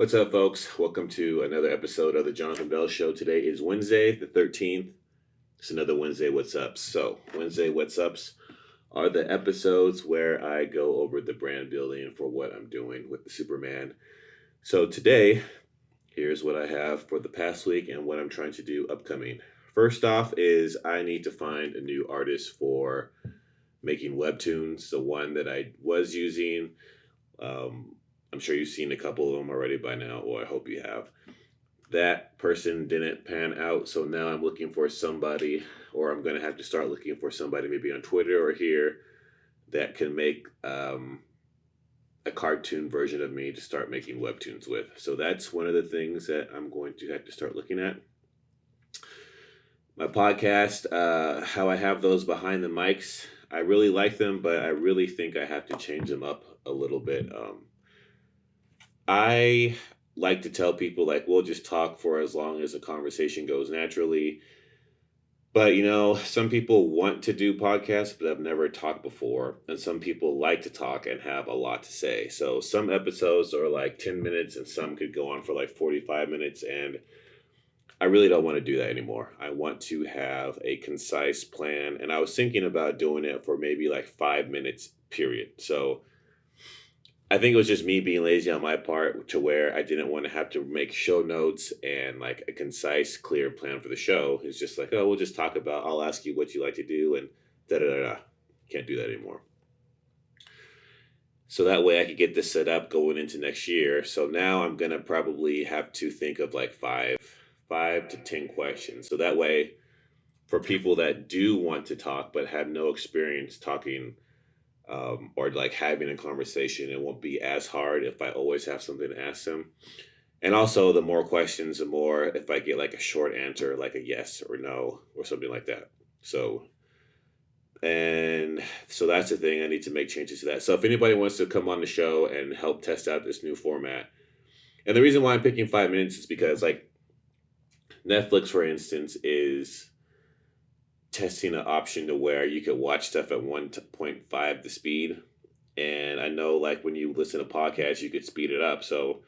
What's up, folks? Welcome to another episode of the Jonathan Bell Show. Today is Wednesday, the 13th. It's another Wednesday What's Ups. So, Wednesday What's Ups are the episodes where I go over the brand building for what I'm doing with the Superman. So, today, here's what I have for the past week and what I'm trying to do upcoming. First off, is I need to find a new artist for making webtoons. The one that I was using. I'm sure you've seen a couple of them already by now, or I hope you have. That person didn't pan out, so now I'm looking for somebody, or I'm going to have to start looking for somebody maybe on Twitter or here that can make a cartoon version of me to start making webtoons with. So that's one of the things that I'm going to have to start looking at. My podcast, how I have those behind the mics, I really like them, but I really think I have to change them up a little bit. I like to tell people, like, we'll just talk for as long as the conversation goes naturally. But, some people want to do podcasts, but have never talked before. And some people like to talk and have a lot to say. So some episodes are like 10 minutes and some could go on for like 45 minutes. And I really don't want to do that anymore. I want to have a concise plan. And I was thinking about doing it for maybe like 5 minutes, period. So I think it was just me being lazy on my part to where I didn't want to have to make show notes and like a concise, clear plan for the show. It's just like, oh, we'll just talk about, I'll ask you what you like to do and da da da da. Can't do that anymore. So that way I could get this set up going into next year. So now I'm going to probably have to think of like five to 10 questions. So that way for people that do want to talk but have no experience talking or like having a conversation, it won't be as hard if I always have something to ask them. And also, the more questions, the more if I get like a short answer, like a yes or no or something like that. So that's the thing. I need to make changes to that. So if anybody wants to come on the show and help test out this new format, and the reason why I'm picking 5 minutes is because like Netflix, for instance, is testing an option to where you could watch stuff at 1.5 the speed. And I know like when you listen to podcasts, you could speed it up. So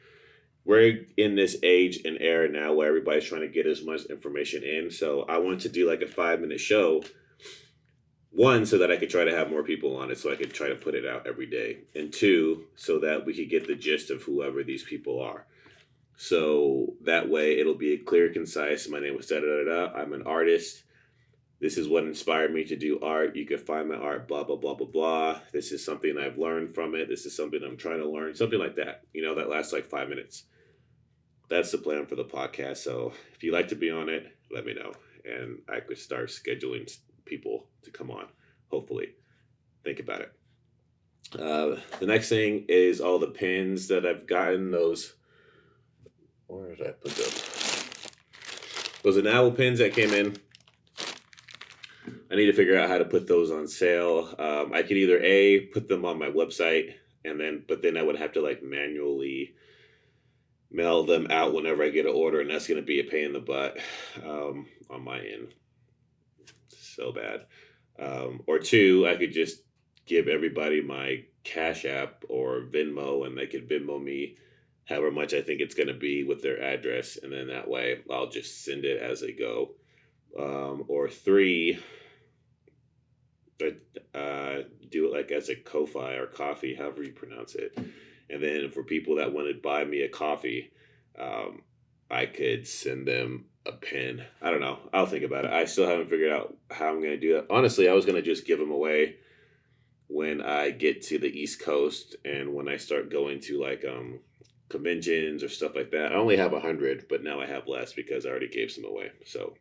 we're in this age and era now where everybody's trying to get as much information in. So I want to do like a 5 minute show. One, so that I could try to have more people on it so I could try to put it out every day. And two, so that we could get the gist of whoever these people are. So that way it'll be clear, concise. My name was da da da da. I'm an artist. This is what inspired me to do art. You can find my art, blah, blah, blah, blah, blah. This is something I've learned from it. This is something I'm trying to learn. Something like that. That lasts like 5 minutes. That's the plan for the podcast. So if you'd like to be on it, let me know. And I could start scheduling people to come on, hopefully. Think about it. The next thing is all the pins that I've gotten. Where did I put them? Those enamel pins that came in. I need to figure out how to put those on sale. I could either put them on my website but then I would have to like manually mail them out whenever I get an order, and that's going to be a pain in the butt on my end. So bad. Or two, I could just give everybody my Cash App or Venmo, and they could Venmo me however much I think it's going to be with their address, and then that way I'll just send it as they go. Or three, do it like as a Ko-Fi or coffee, however you pronounce it. And then for people that want to buy me a coffee, I could send them a pin. I don't know. I'll think about it. I still haven't figured out how I'm going to do that. Honestly, I was going to just give them away when I get to the East Coast and when I start going to like conventions or stuff like that. I only have 100, but now I have less because I already gave some away. So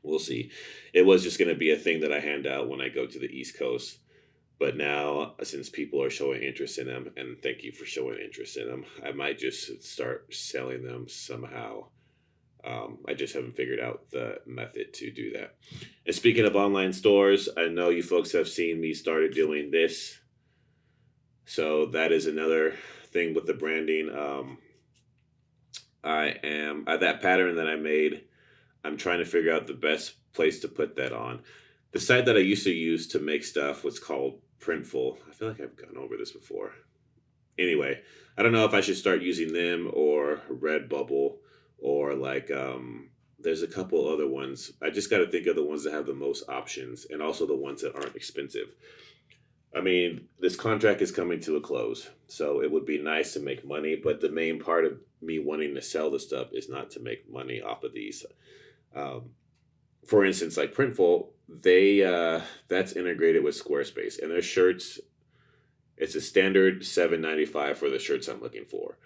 we'll see. It was just going to be a thing that I hand out when I go to the East Coast. But now, since people are showing interest in them, and thank you for showing interest in them, I might just start selling them somehow. I just haven't figured out the method to do that. And speaking of online stores, I know you folks have seen me started doing this. So that is another thing with the branding. That pattern that I made, I'm trying to figure out the best place to put that on. The site that I used to use to make stuff was called Printful. I feel like I've gone over this before. Anyway, I don't know if I should start using them or Redbubble or like there's a couple other ones. I just got to think of the ones that have the most options and also the ones that aren't expensive. I mean, this contract is coming to a close, so it would be nice to make money, but the main part of me wanting to sell the stuff is not to make money off of these. Um, for instance, like Printful, they that's integrated with Squarespace, and their shirts, it's a standard $7.95 for the shirts I'm looking for.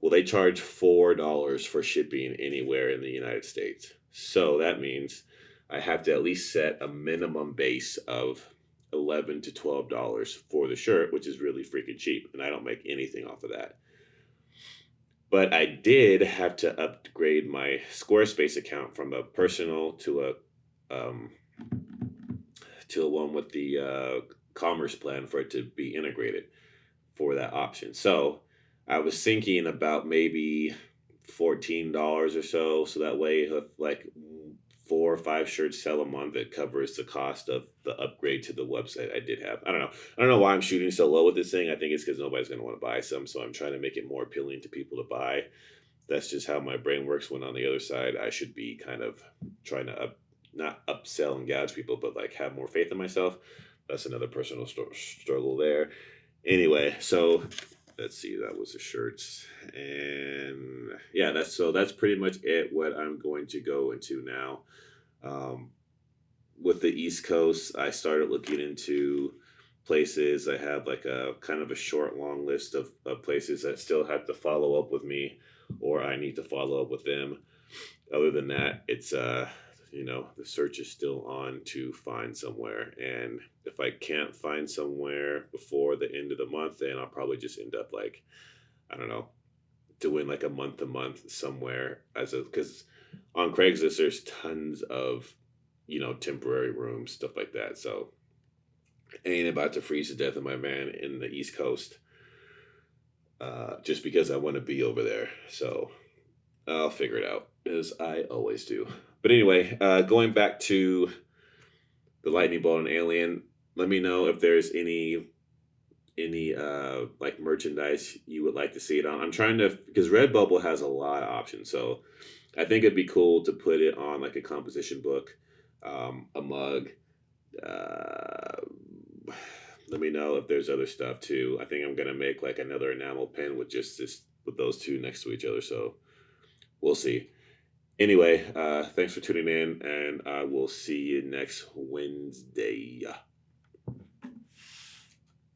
Well, they charge $4 for shipping anywhere in the United States. So that means I have to at least set a minimum base of $11 to $12 for the shirt, which is really freaking cheap, and I don't make anything off of that. But I did have to upgrade my Squarespace account from a personal um, to a one with the commerce plan for it to be integrated for that option. So I was thinking about maybe $14 or so. So that way, if like 4 or 5 shirts sell a month, it covers the cost of the upgrade to the website I did have. I don't know. I don't know why I'm shooting so low with this thing. I think it's because nobody's going to want to buy some. So I'm trying to make it more appealing to people to buy. That's just how my brain works. When on the other side, I should be kind of trying to not upsell and gouge people, but like have more faith in myself. That's another personal struggle there. Anyway, so let's see, that was the shirts, and yeah, that's pretty much it. What I'm going to go into now, um, with the East Coast, I started looking into places. I have like a kind of a short, long list of places that still have to follow up with me, or I need to follow up with them. Other than that, it's the search is still on to find somewhere, and if I can't find somewhere before the end of the month, then I'll probably just end up like, I don't know, doing like a month to month somewhere as a because on Craigslist there's tons of temporary rooms, stuff like that. So I ain't about to freeze to death of my man in the East Coast, just because I want to be over there. So I'll figure it out, as I always do. But anyway, going back to the lightning bolt and alien, let me know if there's any like merchandise you would like to see it on. I'm trying to, because Redbubble has a lot of options, so I think it'd be cool to put it on like a composition book, a mug. Uh, Let me know if there's other stuff too. I think I'm gonna make like another enamel pen with just this with those two next to each other. So we'll see. Anyway, thanks for tuning in, and I will see you next Wednesday.